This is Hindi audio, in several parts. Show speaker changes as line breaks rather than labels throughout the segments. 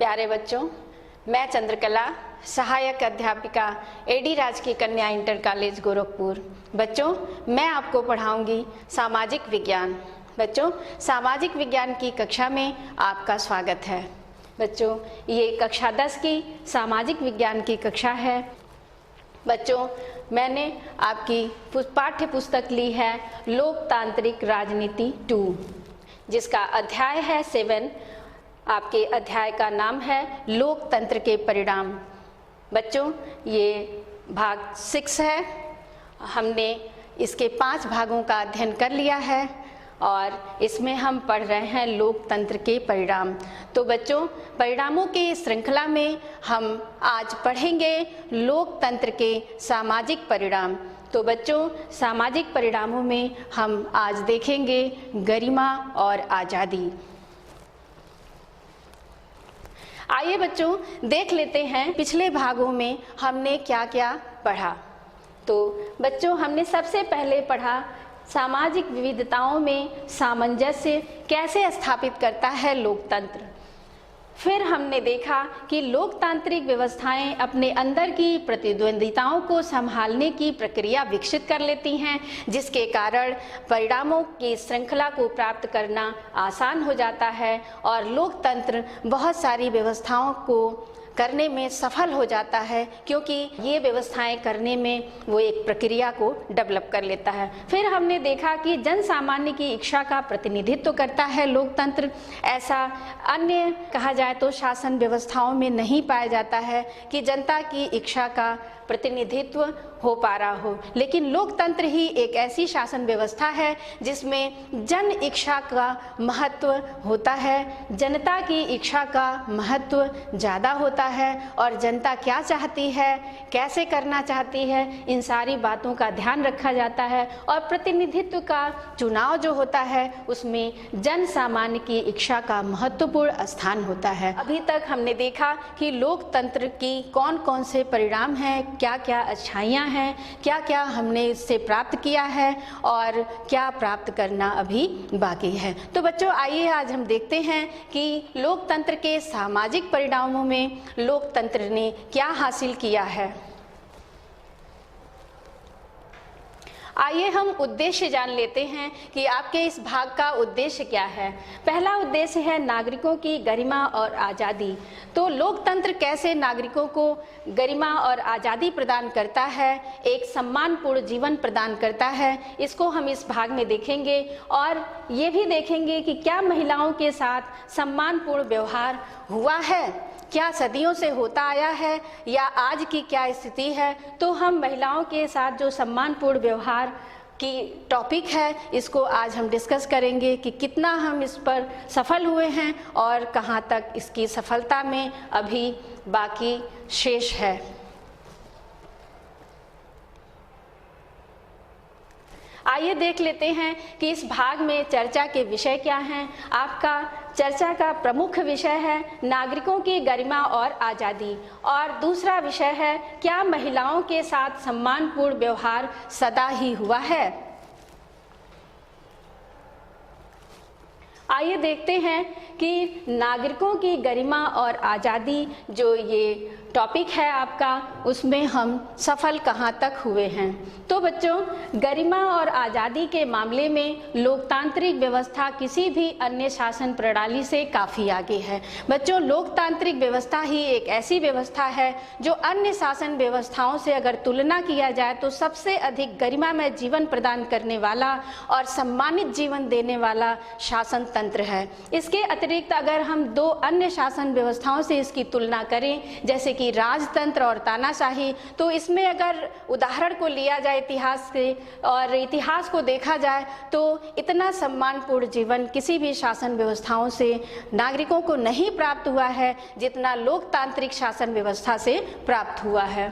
प्यारे बच्चों, मैं चंद्रकला, सहायक अध्यापिका एडी राजकीय कन्या इंटर कॉलेज गोरखपुर। बच्चों, मैं आपको पढ़ाऊंगी सामाजिक विज्ञान। बच्चों, सामाजिक विज्ञान की कक्षा में आपका स्वागत है। बच्चों, ये कक्षा 10 की सामाजिक विज्ञान की कक्षा है। बच्चों, मैंने आपकी पाठ्य पुस्तक ली है लोकतांत्रिक राजनीति 2, जिसका अध्याय है 7। आपके अध्याय का नाम है लोकतंत्र के परिणाम। बच्चों, ये भाग 6 है। हमने इसके 5 भागों का अध्ययन कर लिया है और इसमें हम पढ़ रहे हैं लोकतंत्र के परिणाम। तो बच्चों, परिणामों की श्रृंखला में हम आज पढ़ेंगे लोकतंत्र के सामाजिक परिणाम। तो बच्चों, सामाजिक परिणामों में हम आज देखेंगे गरिमा और आज़ादी। आइए बच्चों, देख लेते हैं पिछले भागों में हमने क्या क्या पढ़ा। तो बच्चों, हमने सबसे पहले पढ़ा सामाजिक विविधताओं में सामंजस्य कैसे स्थापित करता है लोकतंत्र। फिर हमने देखा कि लोकतांत्रिक व्यवस्थाएं अपने अंदर की प्रतिद्वंदिताओं को संभालने की प्रक्रिया विकसित कर लेती हैं, जिसके कारण परिणामों की श्रृंखला को प्राप्त करना आसान हो जाता है और लोकतंत्र बहुत सारी व्यवस्थाओं को करने में सफल हो जाता है, क्योंकि ये व्यवस्थाएं करने में वो एक प्रक्रिया को डेवलप कर लेता है। फिर हमने देखा कि जन सामान्य की इच्छा का प्रतिनिधित्व करता है लोकतंत्र। ऐसा अन्य कहा जाए तो शासन व्यवस्थाओं में नहीं पाया जाता है कि जनता की इच्छा का प्रतिनिधित्व हो पा रहा हो, लेकिन लोकतंत्र ही एक ऐसी शासन व्यवस्था है जिसमें जन इच्छा का महत्व होता है, जनता की इच्छा का महत्व ज़्यादा होता है और जनता क्या चाहती है, कैसे करना चाहती है, इन सारी बातों का ध्यान रखा जाता है और प्रतिनिधित्व का चुनाव जो होता है उसमें जन सामान्य की इच्छा का महत्वपूर्ण स्थान होता है। अभी तक हमने देखा कि लोकतंत्र की कौन कौन से परिणाम हैं, क्या क्या अच्छाइयाँ हैं, क्या क्या हमने इससे प्राप्त किया है और क्या प्राप्त करना अभी बाकी है। तो बच्चों, आइए आज हम देखते हैं कि लोकतंत्र के सामाजिक परिणामों में लोकतंत्र ने क्या हासिल किया है। आइए हम उद्देश्य जान लेते हैं कि आपके इस भाग का उद्देश्य क्या है। पहला उद्देश्य है नागरिकों की गरिमा और आज़ादी। तो लोकतंत्र कैसे नागरिकों को गरिमा और आज़ादी प्रदान करता है, एक सम्मानपूर्ण जीवन प्रदान करता है, इसको हम इस भाग में देखेंगे और ये भी देखेंगे कि क्या महिलाओं के साथ सम्मानपूर्ण व्यवहार हुआ है, क्या सदियों से होता आया है या आज की क्या स्थिति है। तो हम महिलाओं के साथ जो सम्मानपूर्ण व्यवहार की टॉपिक है, इसको आज हम डिस्कस करेंगे कि कितना हम इस पर सफल हुए हैं और कहाँ तक इसकी सफलता में अभी बाकी शेष है। आइए देख लेते हैं कि इस भाग में चर्चा के विषय क्या हैं। आपका चर्चा का प्रमुख विषय है नागरिकों की गरिमा और आज़ादी और दूसरा विषय है क्या महिलाओं के साथ सम्मानपूर्ण व्यवहार सदा ही हुआ है। आइए देखते हैं कि नागरिकों की गरिमा और आज़ादी जो ये टॉपिक है आपका, उसमें हम सफल कहाँ तक हुए हैं। तो बच्चों, गरिमा और आज़ादी के मामले में लोकतांत्रिक व्यवस्था किसी भी अन्य शासन प्रणाली से काफ़ी आगे है। बच्चों, लोकतांत्रिक व्यवस्था ही एक ऐसी व्यवस्था है जो अन्य शासन व्यवस्थाओं से अगर तुलना किया जाए तो सबसे अधिक गरिमामय जीवन प्रदान करने वाला और सम्मानित जीवन देने वाला शासन तंत्र है। इसके अतिरिक्त अगर हम 2 अन्य शासन व्यवस्थाओं से इसकी तुलना करें, जैसे कि राजतंत्र और तानाशाही, तो इसमें अगर उदाहरण को लिया जाए इतिहास से और इतिहास को देखा जाए तो इतना सम्मानपूर्ण जीवन किसी भी शासन व्यवस्थाओं से नागरिकों को नहीं प्राप्त हुआ है जितना लोकतांत्रिक शासन व्यवस्था से प्राप्त हुआ है।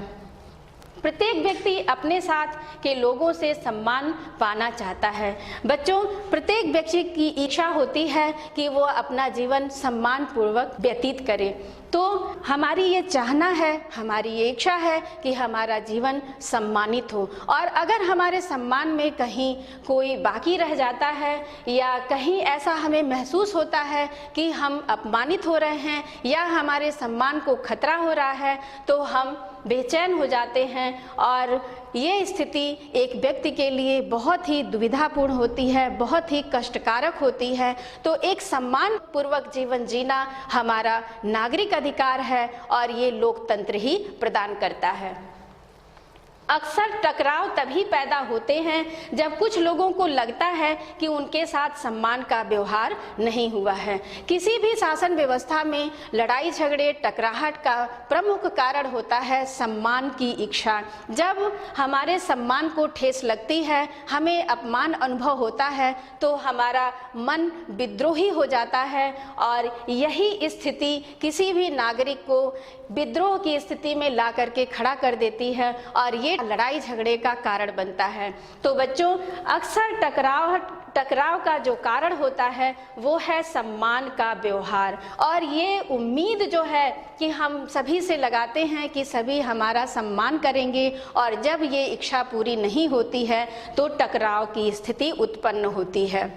प्रत्येक व्यक्ति अपने साथ के लोगों से सम्मान पाना चाहता है। बच्चों, प्रत्येक व्यक्ति की इच्छा होती है कि वो अपना जीवन सम्मान पूर्वक व्यतीत करे। तो हमारी ये चाहना है, हमारी ये इच्छा है कि हमारा जीवन सम्मानित हो, और अगर हमारे सम्मान में कहीं कोई बाकी रह जाता है या कहीं ऐसा हमें महसूस होता है कि हम अपमानित हो रहे हैं या हमारे सम्मान को खतरा हो रहा है, तो हम बेचैन हो जाते हैं और ये स्थिति एक व्यक्ति के लिए बहुत ही दुविधापूर्ण होती है, बहुत ही कष्टकारक होती है। तो एक सम्मान पूर्वक जीवन जीना हमारा नागरिक अधिकार है और ये लोकतंत्र ही प्रदान करता है। अक्सर टकराव तभी पैदा होते हैं जब कुछ लोगों को लगता है कि उनके साथ सम्मान का व्यवहार नहीं हुआ है। किसी भी शासन व्यवस्था में लड़ाई झगड़े टकराहट का प्रमुख कारण होता है सम्मान की इच्छा। जब हमारे सम्मान को ठेस लगती है, हमें अपमान अनुभव होता है, तो हमारा मन विद्रोही हो जाता है और यही स्थिति किसी भी नागरिक को विद्रोह की स्थिति में ला करके खड़ा कर देती है और ये लड़ाई झगड़े का कारण बनता है। तो बच्चों, अक्सर टकराव का जो कारण होता है वो है सम्मान का व्यवहार, और ये उम्मीद जो है कि हम सभी से लगाते हैं कि सभी हमारा सम्मान करेंगे, और जब ये इच्छा पूरी नहीं होती है तो टकराव की स्थिति उत्पन्न होती है।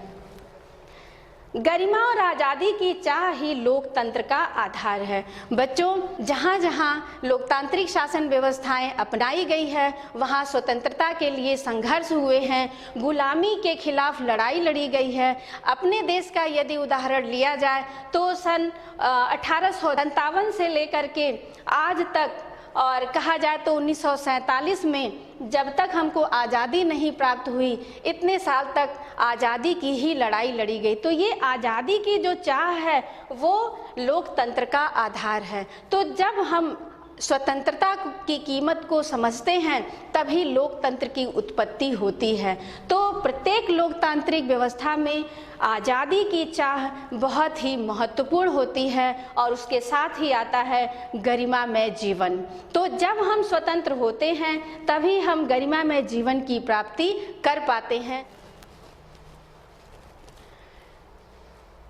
गरिमा और आज़ादी की चाह ही लोकतंत्र का आधार है। बच्चों, जहाँ जहाँ लोकतांत्रिक शासन व्यवस्थाएं अपनाई गई है, वहाँ स्वतंत्रता के लिए संघर्ष हुए हैं, गुलामी के खिलाफ लड़ाई लड़ी गई है। अपने देश का यदि उदाहरण लिया जाए तो सन 1857 से लेकर के आज तक, और कहा जाए तो 1947 में जब तक हमको आज़ादी नहीं प्राप्त हुई, इतने साल तक आज़ादी की ही लड़ाई लड़ी गई। तो ये आज़ादी की जो चाह है वो लोकतंत्र का आधार है। तो जब हम स्वतंत्रता की कीमत को समझते हैं तभी लोकतंत्र की उत्पत्ति होती है। तो प्रत्येक लोकतांत्रिक व्यवस्था में आज़ादी की चाह बहुत ही महत्वपूर्ण होती है और उसके साथ ही आता है गरिमामय जीवन। तो जब हम स्वतंत्र होते हैं तभी हम गरिमामय जीवन की प्राप्ति कर पाते हैं।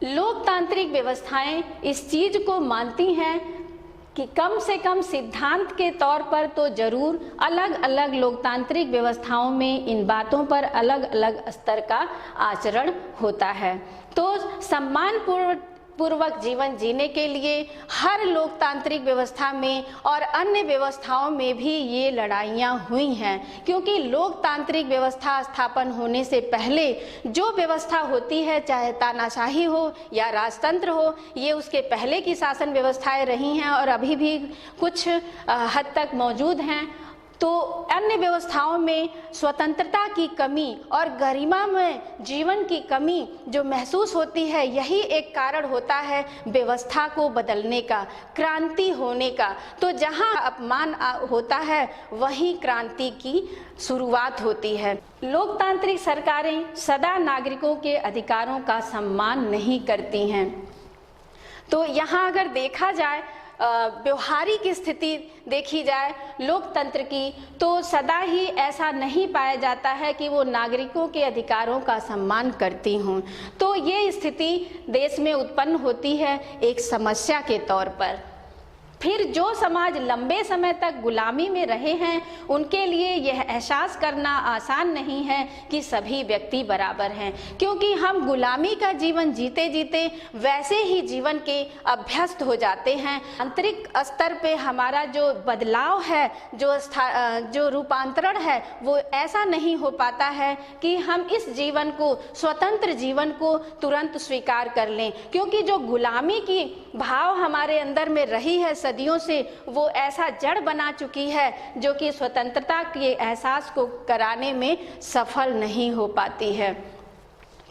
लोकतांत्रिक व्यवस्थाएं इस चीज को मानती हैं कि कम से कम सिद्धांत के तौर पर तो जरूर अलग अलग लोकतांत्रिक व्यवस्थाओं में इन बातों पर अलग अलग स्तर का आचरण होता है। तो सम्मान पूर्वक जीवन जीने के लिए हर लोकतांत्रिक व्यवस्था में और अन्य व्यवस्थाओं में भी ये लड़ाइयाँ हुई हैं, क्योंकि लोकतांत्रिक व्यवस्था स्थापन होने से पहले जो व्यवस्था होती है, चाहे तानाशाही हो या राजतंत्र हो, ये उसके पहले की शासन व्यवस्थाएं रही हैं और अभी भी कुछ हद तक मौजूद हैं। तो अन्य व्यवस्थाओं में स्वतंत्रता की कमी और गरिमा में जीवन की कमी जो महसूस होती है, यही एक कारण होता है व्यवस्था को बदलने का, क्रांति होने का। तो जहां अपमान होता है वहीं क्रांति की शुरुआत होती है। लोकतांत्रिक सरकारें सदा नागरिकों के अधिकारों का सम्मान नहीं करती हैं। तो यहाँ अगर देखा जाए, व्यवहारिक स्थिति देखी जाए लोकतंत्र की, तो सदा ही ऐसा नहीं पाया जाता है कि वो नागरिकों के अधिकारों का सम्मान करती हों। तो ये स्थिति देश में उत्पन्न होती है एक समस्या के तौर पर। फिर जो समाज लंबे समय तक गुलामी में रहे हैं उनके लिए यह एहसास करना आसान नहीं है कि सभी व्यक्ति बराबर हैं, क्योंकि हम गुलामी का जीवन जीते जीते वैसे ही जीवन के अभ्यस्त हो जाते हैं। आंतरिक स्तर पे हमारा जो बदलाव है, जो रूपांतरण है, वो ऐसा नहीं हो पाता है कि हम इस जीवन को, स्वतंत्र जीवन को तुरंत स्वीकार कर लें, क्योंकि जो गुलामी की भाव हमारे अंदर में रही है सदियों से, वो ऐसा जड़ बना चुकी है जो कि स्वतंत्रता के एहसास को कराने में सफल नहीं हो पाती है।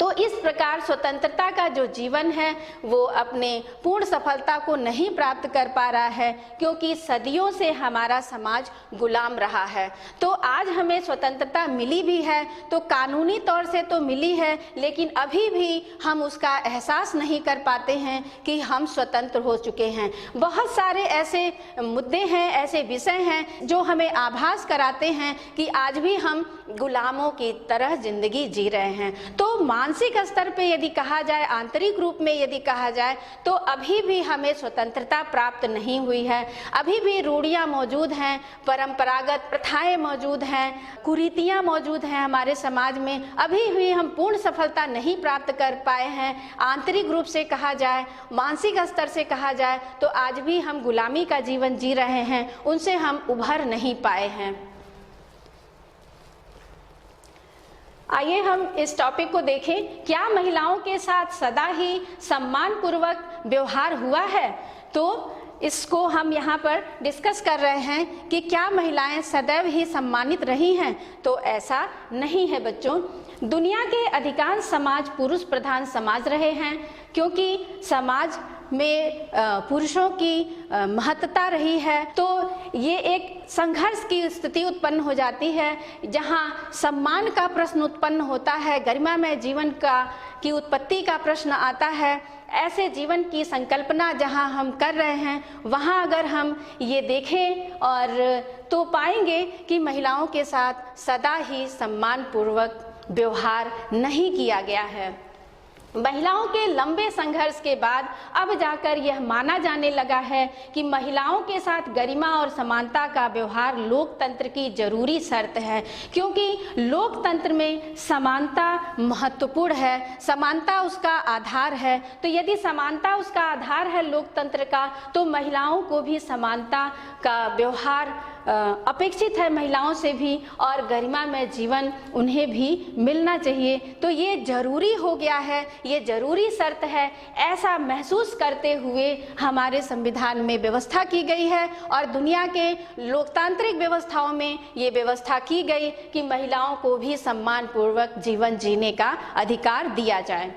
तो इस प्रकार स्वतंत्रता का जो जीवन है वो अपने पूर्ण सफलता को नहीं प्राप्त कर पा रहा है, क्योंकि सदियों से हमारा समाज गुलाम रहा है। तो आज हमें स्वतंत्रता मिली भी है तो कानूनी तौर से तो मिली है, लेकिन अभी भी हम उसका एहसास नहीं कर पाते हैं कि हम स्वतंत्र हो चुके हैं। बहुत सारे ऐसे मुद्दे हैं, ऐसे विषय हैं जो हमें आभास कराते हैं कि आज भी हम गुलामों की तरह जिंदगी जी रहे हैं। तो मानसिक स्तर पे यदि कहा जाए, आंतरिक रूप में यदि कहा जाए, तो अभी भी हमें स्वतंत्रता प्राप्त नहीं हुई है। अभी भी रूढ़ियाँ मौजूद हैं, परंपरागत प्रथाएं मौजूद हैं, कुरीतियाँ मौजूद हैं हमारे समाज में। अभी भी हम पूर्ण सफलता नहीं प्राप्त कर पाए हैं। आंतरिक रूप से कहा जाए, मानसिक स्तर से कहा जाए, तो आज भी हम गुलामी का जीवन जी रहे हैं, उनसे हम उभर नहीं पाए हैं। आइए हम इस टॉपिक को देखें। क्या महिलाओं के साथ सदा ही सम्मानपूर्वक व्यवहार हुआ है? तो इसको हम यहाँ पर डिस्कस कर रहे हैं कि क्या महिलाएं सदैव ही सम्मानित रही हैं? तो ऐसा नहीं है बच्चों। दुनिया के अधिकांश समाज पुरुष प्रधान समाज रहे हैं, क्योंकि समाज में पुरुषों की महत्ता रही है। तो ये एक संघर्ष की स्थिति उत्पन्न हो जाती है, जहाँ सम्मान का प्रश्न उत्पन्न होता है, गरिमामय जीवन की उत्पत्ति का प्रश्न आता है। ऐसे जीवन की संकल्पना जहाँ हम कर रहे हैं, वहाँ अगर हम ये देखें और तो पाएंगे कि महिलाओं के साथ सदा ही सम्मानपूर्वक व्यवहार नहीं किया गया है। महिलाओं के लंबे संघर्ष के बाद अब जाकर यह माना जाने लगा है कि महिलाओं के साथ गरिमा और समानता का व्यवहार लोकतंत्र की जरूरी शर्त है, क्योंकि लोकतंत्र में समानता महत्वपूर्ण है, समानता उसका आधार है। तो यदि समानता उसका आधार है लोकतंत्र का, तो महिलाओं को भी समानता का व्यवहार अपेक्षित है महिलाओं से भी, और गरिमामय जीवन उन्हें भी मिलना चाहिए। तो ये जरूरी हो गया है, ये जरूरी शर्त है। ऐसा महसूस करते हुए हमारे संविधान में व्यवस्था की गई है और दुनिया के लोकतांत्रिक व्यवस्थाओं में ये व्यवस्था की गई कि महिलाओं को भी सम्मानपूर्वक जीवन जीने का अधिकार दिया जाए।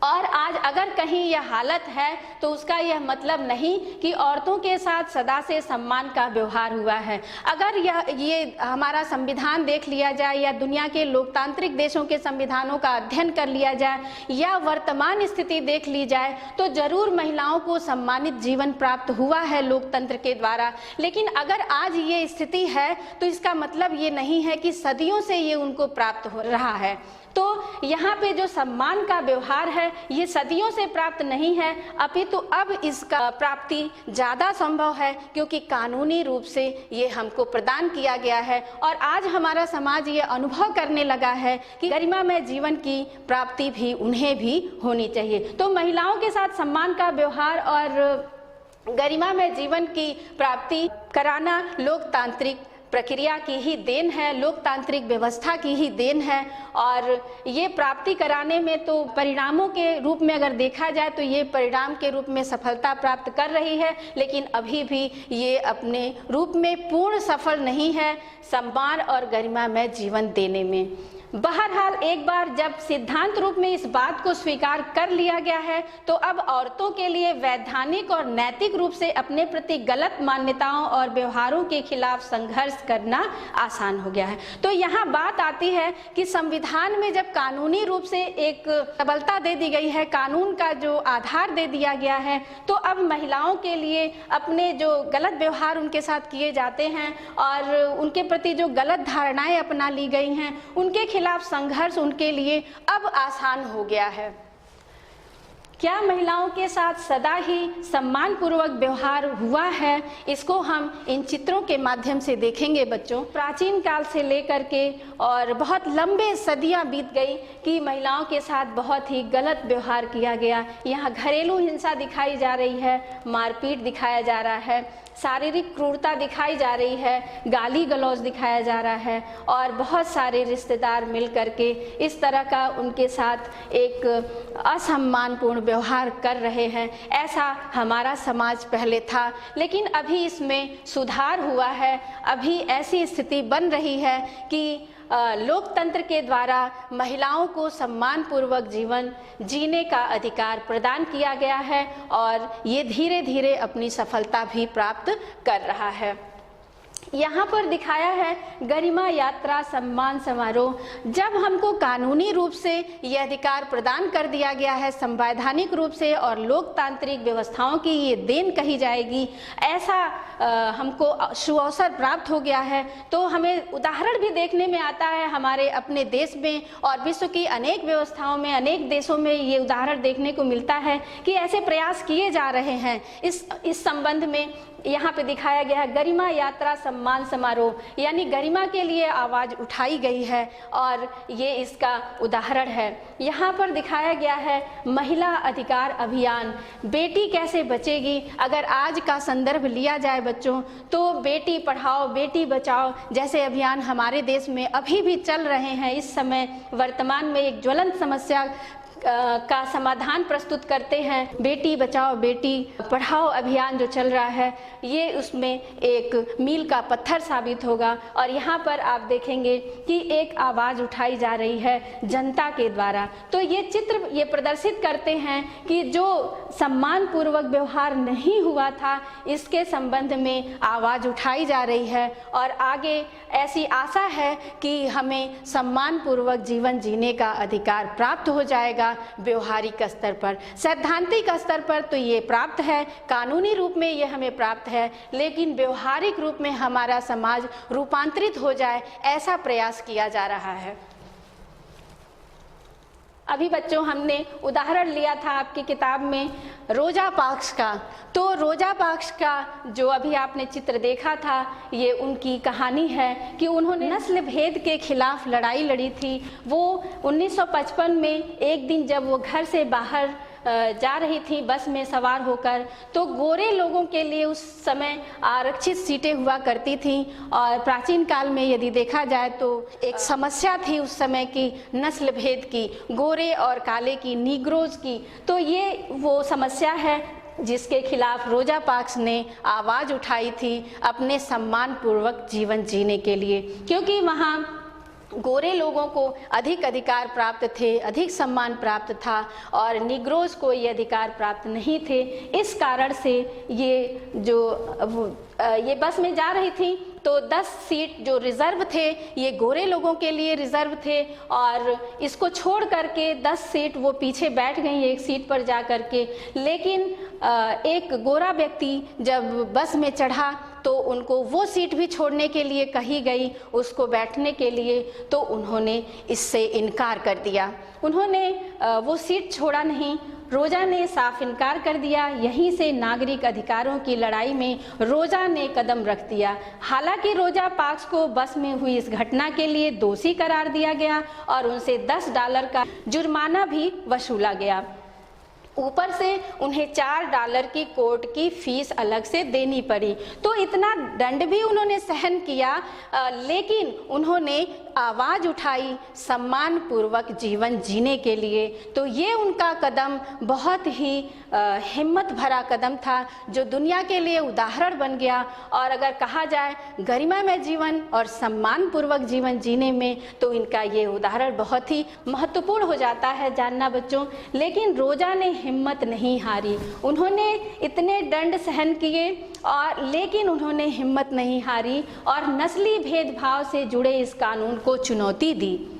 और आज अगर कहीं यह हालत है तो उसका यह मतलब नहीं कि औरतों के साथ सदा से सम्मान का व्यवहार हुआ है। अगर ये हमारा संविधान देख लिया जाए या दुनिया के लोकतांत्रिक देशों के संविधानों का अध्ययन कर लिया जाए या वर्तमान स्थिति देख ली जाए, तो जरूर महिलाओं को सम्मानित जीवन प्राप्त हुआ है लोकतंत्र के द्वारा। लेकिन अगर आज ये स्थिति है तो इसका मतलब ये नहीं है कि सदियों से ये उनको प्राप्त हो रहा है। तो यहाँ पे जो सम्मान का व्यवहार है ये सदियों से प्राप्त नहीं है, अपितु अब इसका प्राप्ति ज़्यादा संभव है, क्योंकि कानूनी रूप से ये हमको प्रदान किया गया है। और आज हमारा समाज ये अनुभव करने लगा है कि गरिमामय जीवन की प्राप्ति भी उन्हें भी होनी चाहिए। तो महिलाओं के साथ सम्मान का व्यवहार और गरिमामय जीवन की प्राप्ति कराना लोकतांत्रिक प्रक्रिया की ही देन है, लोकतांत्रिक व्यवस्था की ही देन है। और ये प्राप्ति कराने में तो परिणामों के रूप में अगर देखा जाए तो ये परिणाम के रूप में सफलता प्राप्त कर रही है, लेकिन अभी भी ये अपने रूप में पूर्ण सफल नहीं है सम्मान और गरिमामय जीवन देने में। बहरहाल एक बार जब सिद्धांत रूप में इस बात को स्वीकार कर लिया गया है, तो अब औरतों के लिए वैधानिक और नैतिक रूप से अपने प्रति गलत मान्यताओं और व्यवहारों के खिलाफ संघर्ष करना आसान हो गया है। तो यहाँ बात आती है कि संविधान में जब कानूनी रूप से एक सबलता दे दी गई है, कानून का जो आधार दे दिया गया है, तो अब महिलाओं के लिए अपने जो गलत व्यवहार उनके साथ किए जाते हैं और उनके प्रति जो गलत धारणाएं अपना ली गई हैं, उनके खिलाफ संघर्ष उनके लिए अब आसान हो गया है। क्या महिलाओं के साथ सदा ही सम्मानपूर्वक व्यवहार हुआ है, इसको हम इन चित्रों के माध्यम से देखेंगे बच्चों। प्राचीन काल से लेकर के और बहुत लंबे सदियां बीत गई कि महिलाओं के साथ बहुत ही गलत व्यवहार किया गया। यहाँ घरेलू हिंसा दिखाई जा रही है, मारपीट दिखाया जा रहा है, शारीरिक क्रूरता दिखाई जा रही है, गाली गलौज दिखाया जा रहा है, और बहुत सारे रिश्तेदार मिल करके इस तरह का उनके साथ एक असम्मानपूर्ण व्यवहार कर रहे हैं। ऐसा हमारा समाज पहले था, लेकिन अभी इसमें सुधार हुआ है। अभी ऐसी स्थिति बन रही है कि लोकतंत्र के द्वारा महिलाओं को सम्मानपूर्वक जीवन जीने का अधिकार प्रदान किया गया है और ये धीरे धीरे अपनी सफलता भी प्राप्त कर रहा है। यहाँ पर दिखाया है गरिमा यात्रा सम्मान समारोह। जब हमको कानूनी रूप से ये अधिकार प्रदान कर दिया गया है, संवैधानिक रूप से और लोकतांत्रिक व्यवस्थाओं की ये देन कही जाएगी, ऐसा हमको सुअवसर प्राप्त हो गया है, तो हमें उदाहरण भी देखने में आता है हमारे अपने देश में और विश्व की अनेक व्यवस्थाओं में, अनेक देशों में ये उदाहरण देखने को मिलता है कि ऐसे प्रयास किए जा रहे हैं। इस संबंध में यहाँ पे दिखाया गया है गरिमा यात्रा सम्मान समारोह, यानी गरिमा के लिए आवाज़ उठाई गई है और ये इसका उदाहरण है। यहाँ पर दिखाया गया है महिला अधिकार अभियान, बेटी कैसे बचेगी। अगर आज का संदर्भ लिया जाए बच्चों, तो बेटी पढ़ाओ बेटी बचाओ जैसे अभियान हमारे देश में अभी भी चल रहे हैं। इस समय वर्तमान में एक ज्वलंत समस्या का समाधान प्रस्तुत करते हैं। बेटी बचाओ बेटी पढ़ाओ अभियान जो चल रहा है, ये उसमें एक मील का पत्थर साबित होगा। और यहाँ पर आप देखेंगे कि एक आवाज़ उठाई जा रही है जनता के द्वारा। तो ये चित्र ये प्रदर्शित करते हैं कि जो सम्मानपूर्वक व्यवहार नहीं हुआ था, इसके संबंध में आवाज़ उठाई जा रही है और आगे ऐसी आशा है कि हमें सम्मानपूर्वक जीवन जीने का अधिकार प्राप्त हो जाएगा। व्यवहारिक स्तर पर, सैद्धांतिक स्तर पर तो ये प्राप्त है, कानूनी रूप में ये हमें प्राप्त है, लेकिन व्यवहारिक रूप में हमारा समाज रूपांतरित हो जाए, ऐसा प्रयास किया जा रहा है। अभी बच्चों हमने उदाहरण लिया था आपकी किताब में रोजा पार्क्स का। तो रोजा पार्क्स का जो अभी आपने चित्र देखा था, ये उनकी कहानी है कि उन्होंने नस्ल भेद के खिलाफ लड़ाई लड़ी थी। वो 1955 में एक दिन जब वो घर से बाहर जा रही थी बस में सवार होकर, तो गोरे लोगों के लिए उस समय आरक्षित सीटें हुआ करती थीं और प्राचीन काल में यदि देखा जाए तो एक समस्या थी उस समय की नस्ल भेद की, गोरे और काले की, नीग्रोज की। तो ये वो समस्या है जिसके खिलाफ रोजा पार्क्स ने आवाज़ उठाई थी अपने सम्मानपूर्वक जीवन जीने के लिए, क्योंकि वहाँ गोरे लोगों को अधिक अधिकार प्राप्त थे, अधिक सम्मान प्राप्त था और निग्रोज को ये अधिकार प्राप्त नहीं थे। इस कारण से ये बस में जा रही थी तो 10 सीट जो रिज़र्व थे ये गोरे लोगों के लिए रिज़र्व थे और इसको छोड़ करके 10 सीट वो पीछे बैठ गई एक सीट पर जा कर के। लेकिन एक गोरा व्यक्ति जब बस में चढ़ा तो उनको वो सीट भी छोड़ने के लिए कही गई उसको बैठने के लिए, तो उन्होंने इससे इनकार कर दिया। उन्होंने वो सीट छोड़ा नहीं, रोजा ने साफ इनकार कर दिया। यहीं से नागरिक अधिकारों की लड़ाई में रोजा ने कदम रख दिया। हालांकि रोजा पार्क्स को बस में हुई इस घटना के लिए दोषी करार दिया गया और उनसे $10 का जुर्माना भी वसूला गया। ऊपर से उन्हें $4 की कोर्ट की फीस अलग से देनी पड़ी। तो इतना दंड भी उन्होंने सहन किया, लेकिन उन्होंने आवाज़ उठाई सम्मानपूर्वक जीवन जीने के लिए। तो ये उनका कदम बहुत ही हिम्मत भरा कदम था जो दुनिया के लिए उदाहरण बन गया। और अगर कहा जाए गरिमामय जीवन और सम्मानपूर्वक जीवन जीने में, तो इनका ये उदाहरण बहुत ही महत्वपूर्ण हो जाता है जानना बच्चों। लेकिन रोजा ने हिम्मत नहीं हारी, उन्होंने इतने दंड सहन किए और लेकिन उन्होंने हिम्मत नहीं हारी और नस्ली भेदभाव से जुड़े इस कानून को चुनौती दी।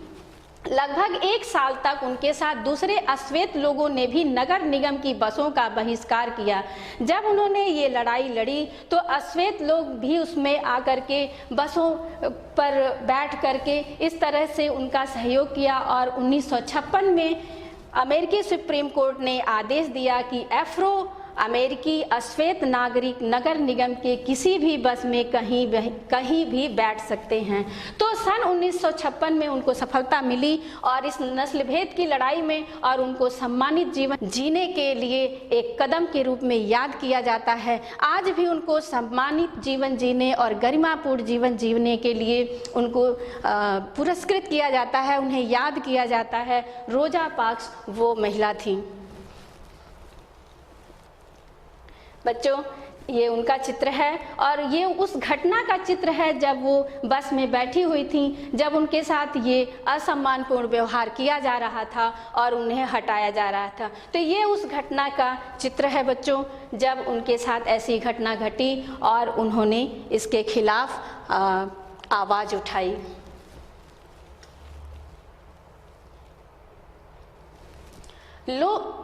लगभग 1 साल तक उनके साथ दूसरे अश्वेत लोगों ने भी नगर निगम की बसों का बहिष्कार किया। जब उन्होंने ये लड़ाई लड़ी तो अश्वेत लोग भी उसमें आकर के बसों पर बैठ करके इस तरह से उनका सहयोग किया और 1956 में अमेरिकी सुप्रीम कोर्ट ने आदेश दिया कि अफ्रो अमेरिकी अश्वेत नागरिक नगर निगम के किसी भी बस में कहीं भी बैठ सकते हैं। तो सन 1956 में उनको सफलता मिली और इस नस्ल भेद की लड़ाई में और उनको सम्मानित जीवन जीने के लिए एक कदम के रूप में याद किया जाता है। आज भी उनको सम्मानित जीवन जीने और गरिमापूर्ण जीवन जीने के लिए उनको पुरस्कृत किया जाता है, उन्हें याद किया जाता है। रोजा पार्क्स वो महिला थी। बच्चों, ये उनका चित्र है और ये उस घटना का चित्र है जब वो बस में बैठी हुई थी, जब उनके साथ ये असम्मानपूर्ण व्यवहार किया जा रहा था और उन्हें हटाया जा रहा था। तो ये उस घटना का चित्र है बच्चों, जब उनके साथ ऐसी घटना घटी और उन्होंने इसके खिलाफ आवाज़ उठाई।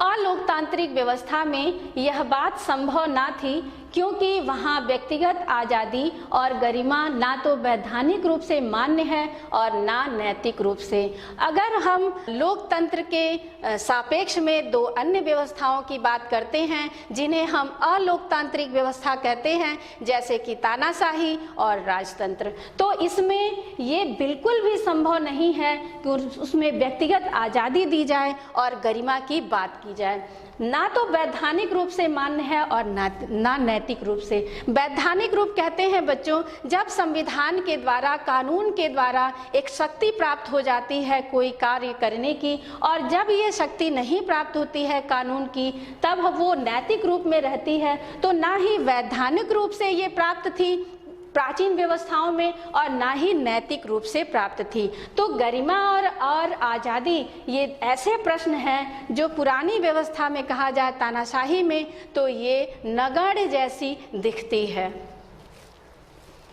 अलोकतांत्रिक व्यवस्था में यह बात संभव ना थी, क्योंकि वहाँ व्यक्तिगत आज़ादी और गरिमा ना तो वैधानिक रूप से मान्य है और ना नैतिक रूप से। अगर हम लोकतंत्र के सापेक्ष में दो अन्य व्यवस्थाओं की बात करते हैं जिन्हें हम अलोकतांत्रिक व्यवस्था कहते हैं, जैसे कि तानाशाही और राजतंत्र, तो इसमें ये बिल्कुल भी संभव नहीं है कि उसमें व्यक्तिगत आज़ादी दी जाए और गरिमा की बात की जाए। ना तो वैधानिक रूप से मान्य है और ना नैतिक रूप से। वैधानिक रूप कहते हैं बच्चों, जब संविधान के द्वारा, कानून के द्वारा एक शक्ति प्राप्त हो जाती है कोई कार्य करने की, और जब ये शक्ति नहीं प्राप्त होती है कानून की, तब वो नैतिक रूप में रहती है। तो ना ही वैधानिक रूप से ये प्राप्त थी प्राचीन व्यवस्थाओं में और ना ही नैतिक रूप से प्राप्त थी। तो गरिमा और आज़ादी ये ऐसे प्रश्न हैं जो पुरानी व्यवस्था में कहा जाए तानाशाही में, तो ये नगण्य जैसी दिखती है।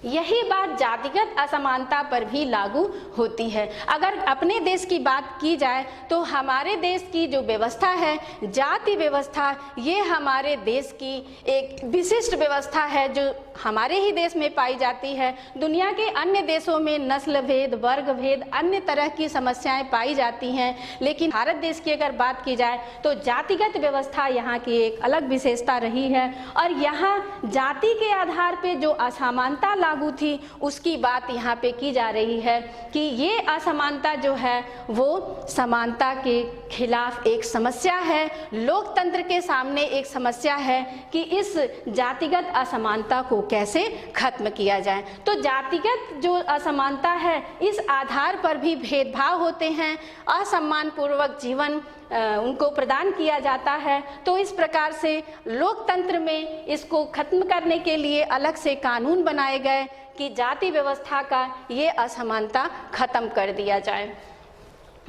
यही बात जातिगत असमानता पर भी लागू होती है। अगर अपने देश की बात की जाए तो हमारे देश की जो व्यवस्था है, जाति व्यवस्था, ये हमारे देश की एक विशिष्ट व्यवस्था है जो हमारे ही देश में पाई जाती है। दुनिया के अन्य देशों में नस्ल भेद, वर्ग भेद, अन्य तरह की समस्याएं पाई जाती हैं, लेकिन भारत देश की अगर बात की जाए तो जातिगत व्यवस्था यहाँ की एक अलग विशेषता रही है। और यहाँ जाति के आधार पे जो असमानता लागू थी उसकी बात यहाँ पे की जा रही है कि ये असमानता जो है वो समानता के खिलाफ एक समस्या है, लोकतंत्र के सामने एक समस्या है कि इस जातिगत असमानता को कैसे खत्म किया जाए। तो जातिगत जो असमानता है, इस आधार पर भी भेदभाव होते हैं, असम्मानपूर्वक जीवन उनको प्रदान किया जाता है। तो इस प्रकार से लोकतंत्र में इसको खत्म करने के लिए अलग से कानून बनाए गए कि जाति व्यवस्था का ये असमानता खत्म कर दिया जाए।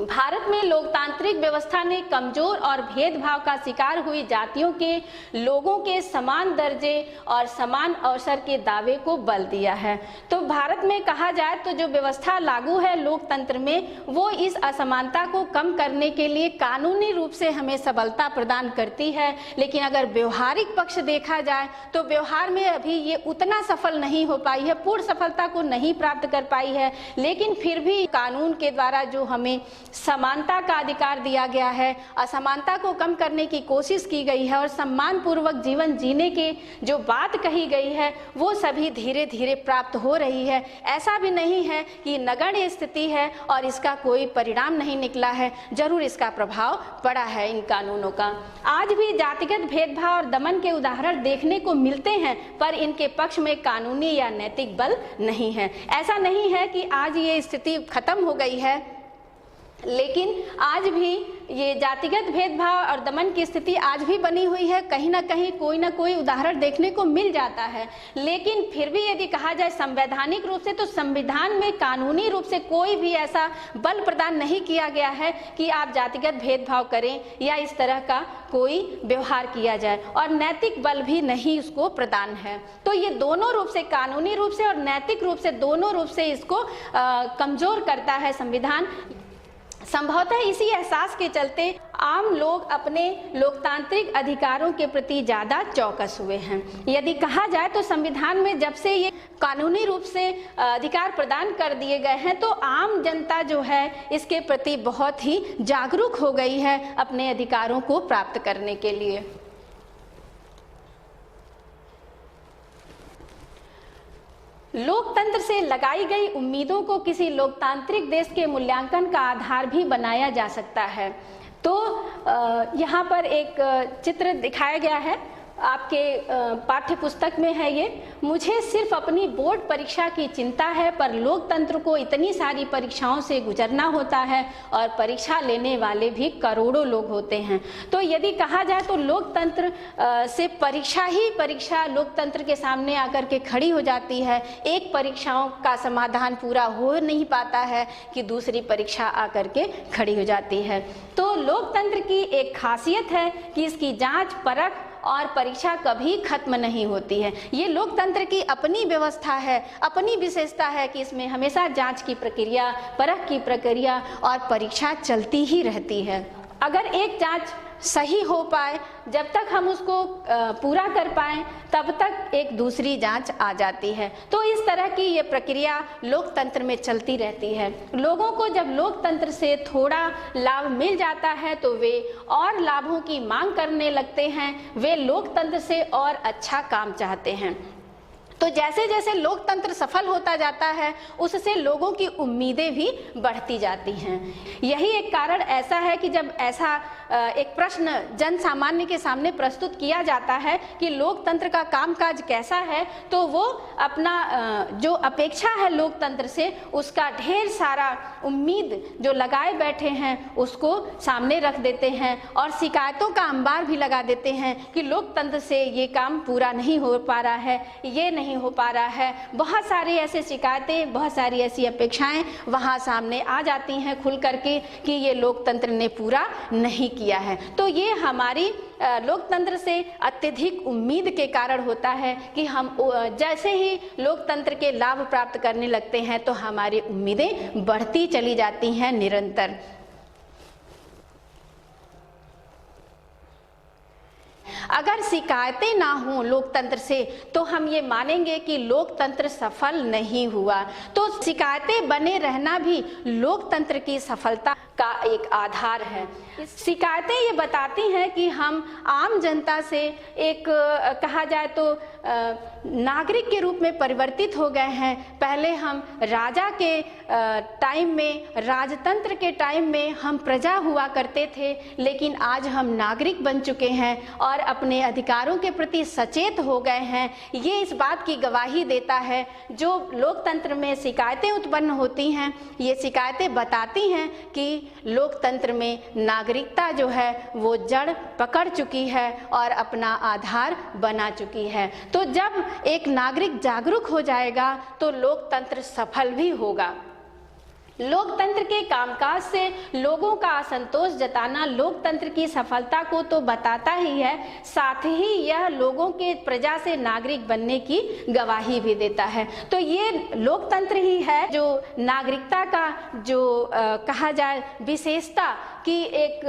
भारत में लोकतांत्रिक व्यवस्था ने कमजोर और भेदभाव का शिकार हुई जातियों के लोगों के समान दर्जे और समान अवसर के दावे को बल दिया है। तो भारत में कहा जाए तो जो व्यवस्था लागू है लोकतंत्र में, वो इस असमानता को कम करने के लिए कानूनी रूप से हमें सबलता प्रदान करती है, लेकिन अगर व्यवहारिक पक्ष देखा जाए तो व्यवहार में अभी ये उतना सफल नहीं हो पाई है, पूर्ण सफलता को नहीं प्राप्त कर पाई है। लेकिन फिर भी कानून के द्वारा जो हमें समानता का अधिकार दिया गया है, असमानता को कम करने की कोशिश की गई है और सम्मानपूर्वक जीवन जीने के जो बात कही गई है वो सभी धीरे धीरे प्राप्त हो रही है। ऐसा भी नहीं है कि नगण्य स्थिति है और इसका कोई परिणाम नहीं निकला है, जरूर इसका प्रभाव पड़ा है इन कानूनों का। आज भी जातिगत भेदभाव और दमन के उदाहरण देखने को मिलते हैं, पर इनके पक्ष में कानूनी या नैतिक बल नहीं है। ऐसा नहीं है कि आज ये स्थिति खत्म हो गई है, लेकिन आज भी ये जातिगत भेदभाव और दमन की स्थिति आज भी बनी हुई है। कहीं ना कहीं कोई ना कोई उदाहरण देखने को मिल जाता है, लेकिन फिर भी यदि कहा जाए संवैधानिक रूप से, तो संविधान में कानूनी रूप से कोई भी ऐसा बल प्रदान नहीं किया गया है कि आप जातिगत भेदभाव करें या इस तरह का कोई व्यवहार किया जाए, और नैतिक बल भी नहीं उसको प्रदान है। तो ये दोनों रूप से, कानूनी रूप से और नैतिक रूप से, दोनों रूप से इसको कमजोर करता है संविधान। संभवतः इसी एहसास के चलते आम लोग अपने लोकतांत्रिक अधिकारों के प्रति ज़्यादा चौकस हुए हैं। यदि कहा जाए तो संविधान में जब से ये कानूनी रूप से अधिकार प्रदान कर दिए गए हैं, तो आम जनता जो है इसके प्रति बहुत ही जागरूक हो गई है अपने अधिकारों को प्राप्त करने के लिए। लोकतंत्र से लगाई गई उम्मीदों को किसी लोकतांत्रिक देश के मूल्यांकन का आधार भी बनाया जा सकता है। तो यहाँ पर एक चित्र दिखाया गया है आपके पाठ्य पुस्तक में है ये, मुझे सिर्फ अपनी बोर्ड परीक्षा की चिंता है, पर लोकतंत्र को इतनी सारी परीक्षाओं से गुजरना होता है और परीक्षा लेने वाले भी करोड़ों लोग होते हैं। तो यदि कहा जाए तो लोकतंत्र से परीक्षा ही परीक्षा लोकतंत्र के सामने आकर के खड़ी हो जाती है। एक परीक्षाओं का समाधान पूरा हो नहीं पाता है कि दूसरी परीक्षा आकर के खड़ी हो जाती है। तो लोकतंत्र की एक खासियत है कि इसकी जांच परख और परीक्षा कभी खत्म नहीं होती है। ये लोकतंत्र की अपनी व्यवस्था है, अपनी विशेषता है कि इसमें हमेशा जांच की प्रक्रिया, परख की प्रक्रिया और परीक्षा चलती ही रहती है। अगर एक जांच सही हो पाए, जब तक हम उसको पूरा कर पाएं, तब तक एक दूसरी जांच आ जाती है। तो इस तरह की ये प्रक्रिया लोकतंत्र में चलती रहती है। लोगों को जब लोकतंत्र से थोड़ा लाभ मिल जाता है तो वे और लाभों की मांग करने लगते हैं, वे लोकतंत्र से और अच्छा काम चाहते हैं। तो जैसे जैसे लोकतंत्र सफल होता जाता है, उससे लोगों की उम्मीदें भी बढ़ती जाती हैं। यही एक कारण ऐसा है कि जब ऐसा एक प्रश्न जन सामान्य के सामने प्रस्तुत किया जाता है कि लोकतंत्र का कामकाज कैसा है, तो वो अपना जो अपेक्षा है लोकतंत्र से, उसका ढेर सारा उम्मीद जो लगाए बैठे हैं उसको सामने रख देते हैं और शिकायतों का अंबार भी लगा देते हैं कि लोकतंत्र से ये काम पूरा नहीं हो पा रहा है, ये नहीं हो पा रहा है। बहुत सारी ऐसी शिकायतें, बहुत सारी ऐसी अपेक्षाएं वहां सामने आ जाती हैं खुल करके कि ये लोकतंत्र ने पूरा नहीं किया है। तो ये हमारी लोकतंत्र से अत्यधिक उम्मीद के कारण होता है कि हम जैसे ही लोकतंत्र के लाभ प्राप्त करने लगते हैं तो हमारी उम्मीदें बढ़ती चली जाती हैं निरंतर। अगर शिकायतें ना हों लोकतंत्र से तो हम ये मानेंगे कि लोकतंत्र सफल नहीं हुआ। तो शिकायतें बने रहना भी लोकतंत्र की सफलता का एक आधार है। शिकायतें ये बताती हैं कि हम आम जनता से एक कहा जाए तो नागरिक के रूप में परिवर्तित हो गए हैं। पहले हम राजा के टाइम में, राजतंत्र के टाइम में हम प्रजा हुआ करते थे, लेकिन आज हम नागरिक बन चुके हैं और अपने अधिकारों के प्रति सचेत हो गए हैं। ये इस बात की गवाही देता है। जो लोकतंत्र में शिकायतें उत्पन्न होती हैं, ये शिकायतें बताती हैं कि लोकतंत्र में नागरिकता जो है वो जड़ पकड़ चुकी है और अपना आधार बना चुकी है। तो जब एक नागरिक जागरूक हो जाएगा तो लोकतंत्र सफल भी होगा। लोकतंत्र के कामकाज से लोगों का असंतोष जताना लोकतंत्र की सफलता को तो बताता ही है, साथ ही यह लोगों के प्रजा से नागरिक बनने की गवाही भी देता है। तो ये लोकतंत्र ही है जो नागरिकता का जो कहा जाए विशेषता की एक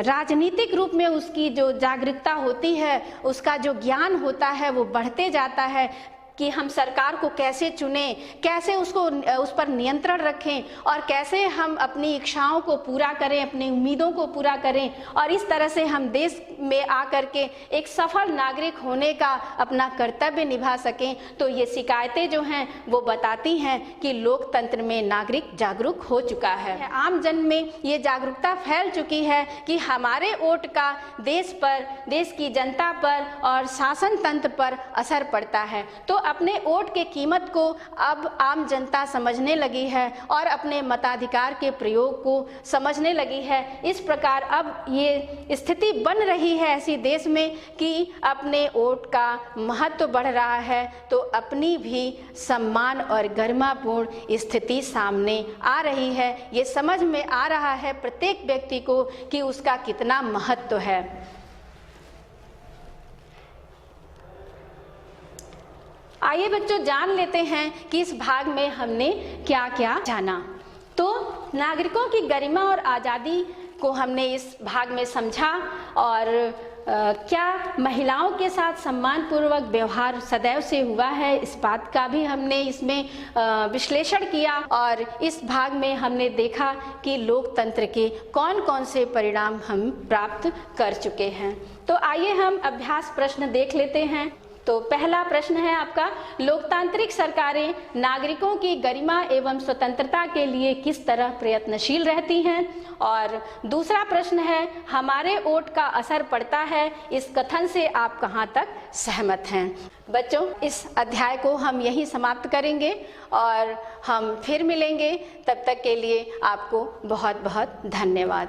राजनीतिक रूप में उसकी जो जागरूकता होती है, उसका जो ज्ञान होता है वो बढ़ते जाता है कि हम सरकार को कैसे चुनें, कैसे उसको उस पर नियंत्रण रखें और कैसे हम अपनी इच्छाओं को पूरा करें, अपनी उम्मीदों को पूरा करें और इस तरह से हम देश में आकर के एक सफल नागरिक होने का अपना कर्तव्य निभा सकें। तो ये शिकायतें जो हैं वो बताती हैं कि लोकतंत्र में नागरिक जागरूक हो चुका है। आम जन में ये जागरूकता फैल चुकी है कि हमारे वोट का देश पर, देश की जनता पर और शासन तंत्र पर असर पड़ता है। तो अपने वोट के कीमत को अब आम जनता समझने लगी है और अपने मताधिकार के प्रयोग को समझने लगी है। इस प्रकार अब ये स्थिति बन रही है ऐसी देश में कि अपने वोट का महत्व बढ़ रहा है, तो अपनी भी सम्मान और गरिमापूर्ण स्थिति सामने आ रही है। ये समझ में आ रहा है प्रत्येक व्यक्ति को कि उसका कितना महत्व है। आइए बच्चों जान लेते हैं कि इस भाग में हमने क्या क्या जाना। तो नागरिकों की गरिमा और आज़ादी को हमने इस भाग में समझा और क्या महिलाओं के साथ सम्मानपूर्वक व्यवहार सदैव से हुआ है, इस बात का भी हमने इसमें विश्लेषण किया और इस भाग में हमने देखा कि लोकतंत्र के कौन कौन से परिणाम हम प्राप्त कर चुके हैं। तो आइए हम अभ्यास प्रश्न देख लेते हैं। तो पहला प्रश्न है आपका, लोकतांत्रिक सरकारें नागरिकों की गरिमा एवं स्वतंत्रता के लिए किस तरह प्रयत्नशील रहती हैं। और दूसरा प्रश्न है, हमारे वोट का असर पड़ता है, इस कथन से आप कहाँ तक सहमत हैं। बच्चों, इस अध्याय को हम यहीं समाप्त करेंगे और हम फिर मिलेंगे। तब तक के लिए आपको बहुत बहुत धन्यवाद।